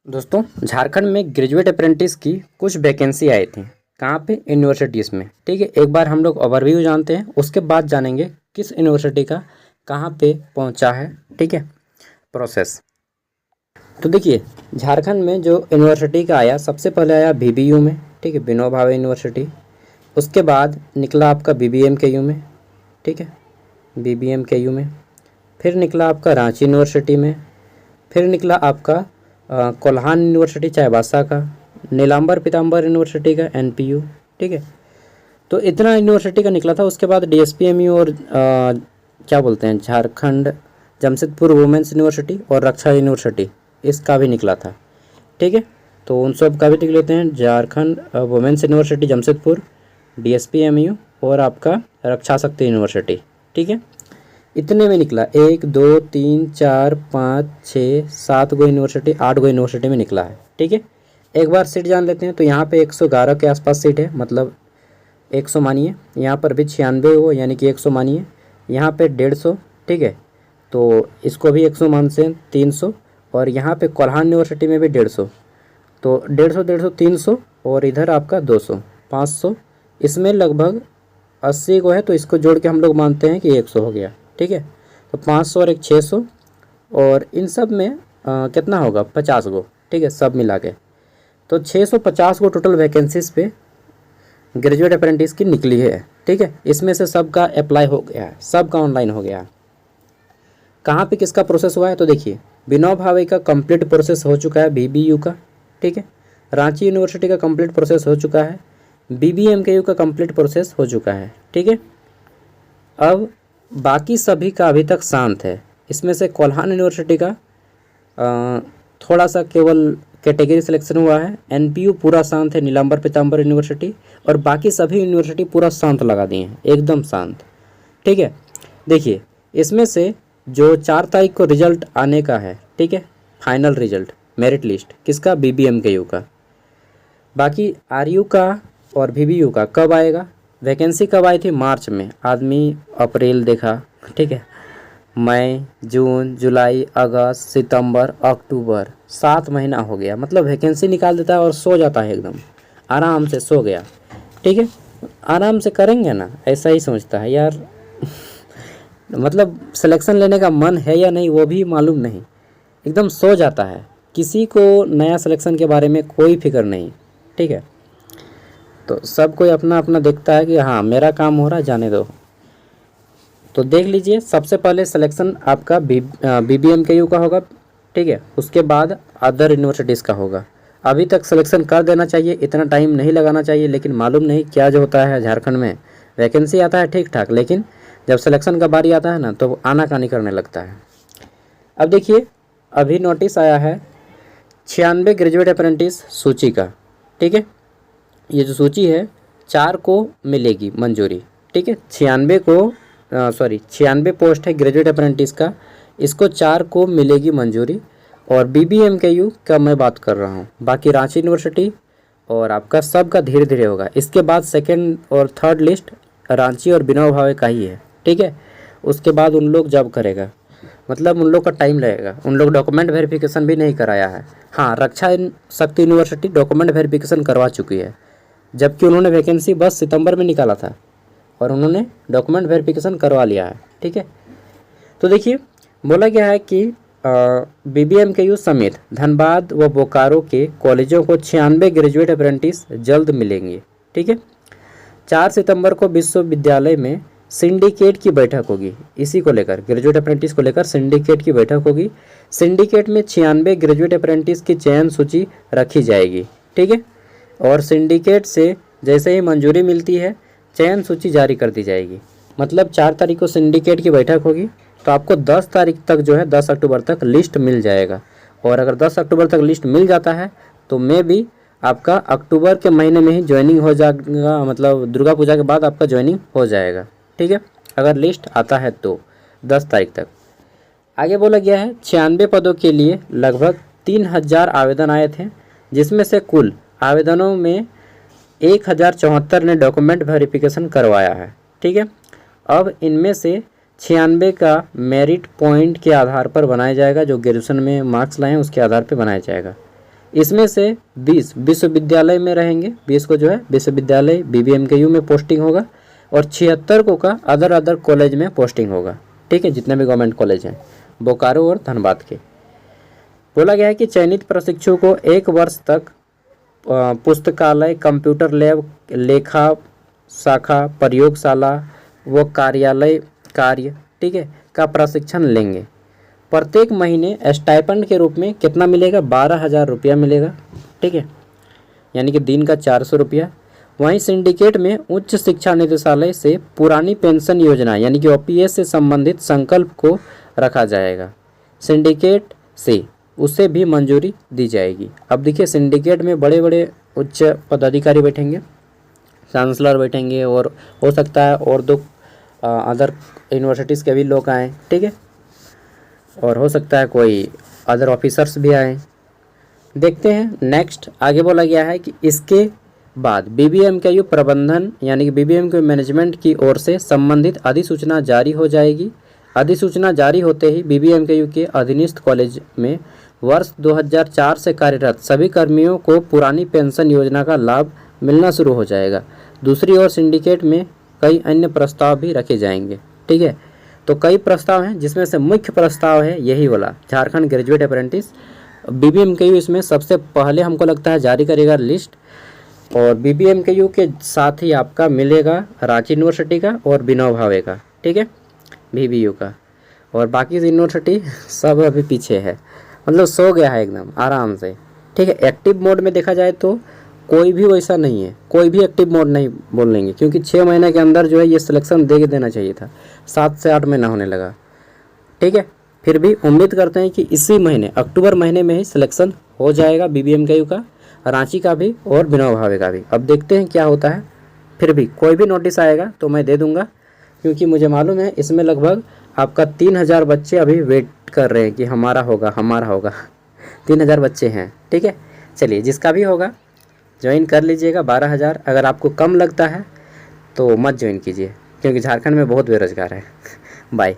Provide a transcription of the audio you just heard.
दोस्तों, झारखंड में graduate apprentice की कुछ वैकेंसी आई थी। कहाँ पे? यूनिवर्सिटीज़ में। ठीक है, एक बार हम लोग ओवरव्यू जानते हैं, उसके बाद जानेंगे किस यूनिवर्सिटी का कहाँ पे पहुँचा है। ठीक है, प्रोसेस तो देखिए, झारखंड में जो यूनिवर्सिटी का आया, सबसे पहले आया बीबीयू में। ठीक है, विनोबा भावे यूनिवर्सिटी। उसके बाद निकला आपका बीबीएमकेयू में। ठीक है, बीबीएमकेयू में। फिर निकला आपका रांची यूनिवर्सिटी में। फिर निकला आपका कोल्हान यूनिवर्सिटी चाईबासा का, नीलांबर पीताम्बर यूनिवर्सिटी का एनपीयू। ठीक है, तो इतना यूनिवर्सिटी का निकला था। उसके बाद डीएसपीएमयू और क्या बोलते हैं, झारखंड जमशेदपुर वुमेंस यूनिवर्सिटी और रक्षा यूनिवर्सिटी, इसका भी निकला था। ठीक है, तो उन सब का भी लिख लेते हैं। Jharkhand women's university Jamshedpur, DSPMU और आपका रक्षा शक्ति यूनिवर्सिटी। ठीक है, इतने में निकला 1 2 3 4 5 6 7 गो यूनिवर्सिटी, 8 गो यूनिवर्सिटी में निकला है। ठीक है, एक बार सीट जान लेते हैं। तो यहाँ पे 111 के आसपास सीट है, मतलब 100 मानिए। यहाँ पर भी 96 हो, यानी कि 100 मानिए। यहाँ पे 150। ठीक है, तो इसको भी 100 मान से 300। और यहाँ पे कोल्हान यूनिवर्सिटी में भी 150। तो 150 300 और इधर आपका 200 500। इसमें लगभग 80 को है, तो इसको जोड़ के हम लोग मानते हैं कि 100 हो गया। ठीक है, तो 500 और एक 600, और इन सब में कितना होगा? 50 गो। ठीक है, सब मिला के तो 650 गो टोटल वैकेंसीज पे ग्रेजुएट अप्रेंटिस की निकली है। ठीक है, इसमें से सबका अप्लाई हो गया है, सबका ऑनलाइन हो गया है। कहाँ पे किसका प्रोसेस हुआ है? तो देखिए, विनोबा भावे का कंप्लीट प्रोसेस हो चुका है, बीबीयू का। ठीक है, रांची यूनिवर्सिटी का कंप्लीट प्रोसेस हो चुका है, बीबीएमकेयू का कंप्लीट प्रोसेस हो चुका है। ठीक है, अब बाकी सभी का अभी तक शांत है। इसमें से कोल्हान यूनिवर्सिटी का थोड़ा सा केवल कैटेगरी सिलेक्शन हुआ है। एनपीयू पूरा शांत है, नीलांबर पीताम्बर यूनिवर्सिटी, और बाकी सभी यूनिवर्सिटी पूरा शांत लगा दिए हैं, एकदम शांत। ठीक है, देखिए, इसमें से जो 4 तारीख को रिजल्ट आने का है, ठीक है, फाइनल रिजल्ट मेरिट लिस्ट किसका? बीबीएमकेयू का। बाकी आरयू का और बीबीयू का कब आएगा? वैकेंसी कब आई थी? मार्च में। आदमी अप्रैल देखा, ठीक है, मई, जून, जुलाई, अगस्त, सितंबर, अक्टूबर, 7 महीना हो गया। मतलब वैकेंसी निकाल देता है और सो जाता है, एकदम आराम से सो गया। ठीक है, आराम से करेंगे ना, ऐसा ही सोचता है यार। मतलब सिलेक्शन लेने का मन है या नहीं वो भी मालूम नहीं, एकदम सो जाता है। किसी को नया सिलेक्शन के बारे में कोई फिक्र नहीं। ठीक है, तो सब कोई अपना अपना देखता है कि हाँ मेरा काम हो रहा है, जाने दो। तो देख लीजिए, सबसे पहले सिलेक्शन आपका बीबीएमकेयू का होगा। ठीक है, उसके बाद अदर यूनिवर्सिटीज़ का होगा। अभी तक सिलेक्शन कर देना चाहिए, इतना टाइम नहीं लगाना चाहिए, लेकिन मालूम नहीं क्या जो होता है झारखंड में। वैकेंसी आता है ठीक ठाक, लेकिन जब सिलेक्शन का बारी आता है ना, तो आनाकानी करने लगता है। अब देखिए, अभी नोटिस आया है 96 ग्रेजुएट अप्रेंटिस सूची का। ठीक है, ये जो सूची है 4 को मिलेगी मंजूरी। ठीक है, 96 पोस्ट है ग्रेजुएट अप्रेंटिस का, इसको 4 को मिलेगी मंजूरी। और बीबीएमकेयू का मैं बात कर रहा हूँ, बाकी रांची यूनिवर्सिटी और आपका सबका धीरे धीरे होगा। इसके बाद सेकंड और थर्ड लिस्ट रांची और विनोबा भावे का ही है। ठीक है, उसके बाद उन लोग जब करेगा, मतलब उन लोग का टाइम लगेगा। उन लोग डॉक्यूमेंट वेरिफिकेशन भी नहीं कराया है। हाँ, रक्षा शक्ति यूनिवर्सिटी डॉक्यूमेंट वेरिफिकेशन करवा चुकी है, जबकि उन्होंने वैकेंसी बस सितंबर में निकाला था और उन्होंने डॉक्यूमेंट वेरिफिकेशन करवा लिया है। ठीक है, तो देखिए, बोला गया है कि बीबीएमकेयू समेत धनबाद व बोकारो के कॉलेजों को 96 ग्रेजुएट अप्रेंटिस जल्द मिलेंगे। ठीक है, 4 सितंबर को विश्वविद्यालय में सिंडिकेट की बैठक होगी। इसी को लेकर, ग्रेजुएट अप्रेंटिस को लेकर सिंडिकेट की बैठक होगी। सिंडिकेट में 96 ग्रेजुएट अप्रेंटिस की चयन सूची रखी जाएगी। ठीक है, और सिंडिकेट से जैसे ही मंजूरी मिलती है, चयन सूची जारी कर दी जाएगी। मतलब 4 तारीख को सिंडिकेट की बैठक होगी, तो आपको 10 तारीख तक जो है, 10 अक्टूबर तक लिस्ट मिल जाएगा। और अगर 10 अक्टूबर तक लिस्ट मिल जाता है, तो मैं भी आपका अक्टूबर के महीने में ही ज्वाइनिंग हो जाएगा, मतलब दुर्गा पूजा के बाद आपका ज्वाइनिंग हो जाएगा। ठीक है, अगर लिस्ट आता है तो 10 तारीख तक। आगे बोला गया है 96 पदों के लिए लगभग 3000 आवेदन आए थे, जिसमें से कुल आवेदनों में 1074 ने डॉक्यूमेंट वेरिफिकेशन करवाया है। ठीक है, अब इनमें से 96 का मेरिट पॉइंट के आधार पर बनाया जाएगा, जो ग्रेजुएशन में मार्क्स लाए हैं उसके आधार पर बनाया जाएगा। इसमें से 20 विश्वविद्यालय में रहेंगे, 20 को जो है विश्वविद्यालय BBMKU में पोस्टिंग होगा और 76 को का अदर कॉलेज में पोस्टिंग होगा। ठीक है, जितने भी गवर्नमेंट कॉलेज हैं बोकारो और धनबाद के। बोला गया है कि चयनित प्रशिक्षु को 1 वर्ष तक पुस्तकालय, कंप्यूटर लैब, लेखा शाखा, प्रयोगशाला व कार्यालय कार्य, ठीक है, का प्रशिक्षण लेंगे। प्रत्येक महीने स्टाइपेंड के रूप में कितना मिलेगा? 12,000 रुपया मिलेगा। ठीक है, यानी कि दिन का 400 रुपया। वहीं सिंडिकेट में उच्च शिक्षा निदेशालय से पुरानी पेंशन योजना यानी कि OPS से संबंधित संकल्प को रखा जाएगा। सिंडिकेट से उसे भी मंजूरी दी जाएगी। अब देखिए, सिंडिकेट में बड़े बड़े उच्च पदाधिकारी बैठेंगे, चांसलर बैठेंगे और हो सकता है और 2 अदर यूनिवर्सिटीज़ के भी लोग आएँ। ठीक है, और हो सकता है कोई अदर ऑफिसर्स भी आएँ। देखते हैं नेक्स्ट। आगे बोला गया है कि इसके बाद BBMKU प्रबंधन यानी कि BBMKU मैनेजमेंट की ओर से संबंधित अधिसूचना जारी हो जाएगी। अधिसूचना जारी होते ही BBMKU के अधीनस्थ कॉलेज में वर्ष 2004 से कार्यरत सभी कर्मियों को पुरानी पेंशन योजना का लाभ मिलना शुरू हो जाएगा। दूसरी ओर सिंडिकेट में कई अन्य प्रस्ताव भी रखे जाएंगे। ठीक है, तो कई प्रस्ताव हैं जिसमें से मुख्य प्रस्ताव है यही वाला, झारखंड ग्रेजुएट अप्रेंटिस। BBMKU इसमें सबसे पहले हमको लगता है जारी करेगा लिस्ट, और BBMKU के साथ ही आपका मिलेगा रांची यूनिवर्सिटी का और विनोबा भावे का। ठीक है, VBU का, और बाकी यूनिवर्सिटी सब अभी पीछे है, मतलब सो गया है एकदम आराम से। ठीक है, एक्टिव मोड में देखा जाए तो कोई भी वैसा नहीं है, कोई भी एक्टिव मोड नहीं बोल लेंगे, क्योंकि 6 महीने के अंदर जो है ये सिलेक्शन दे देना चाहिए था, 7 से 8 महीना होने लगा। ठीक है, फिर भी उम्मीद करते हैं कि इसी महीने अक्टूबर महीने में ही सिलेक्शन हो जाएगा BBMKU का, रांची का भी और विनोबा भावे का भी। अब देखते हैं क्या होता है। फिर भी कोई भी नोटिस आएगा तो मैं दे दूंगा, क्योंकि मुझे मालूम है इसमें लगभग आपका 3,000 बच्चे अभी वेट कर रहे हैं कि हमारा होगा हमारा होगा। 3,000 बच्चे हैं। ठीक है, चलिए जिसका भी होगा ज्वाइन कर लीजिएगा। 12,000 अगर आपको कम लगता है तो मत ज्वाइन कीजिए, क्योंकि झारखंड में बहुत बेरोजगार है। बाय।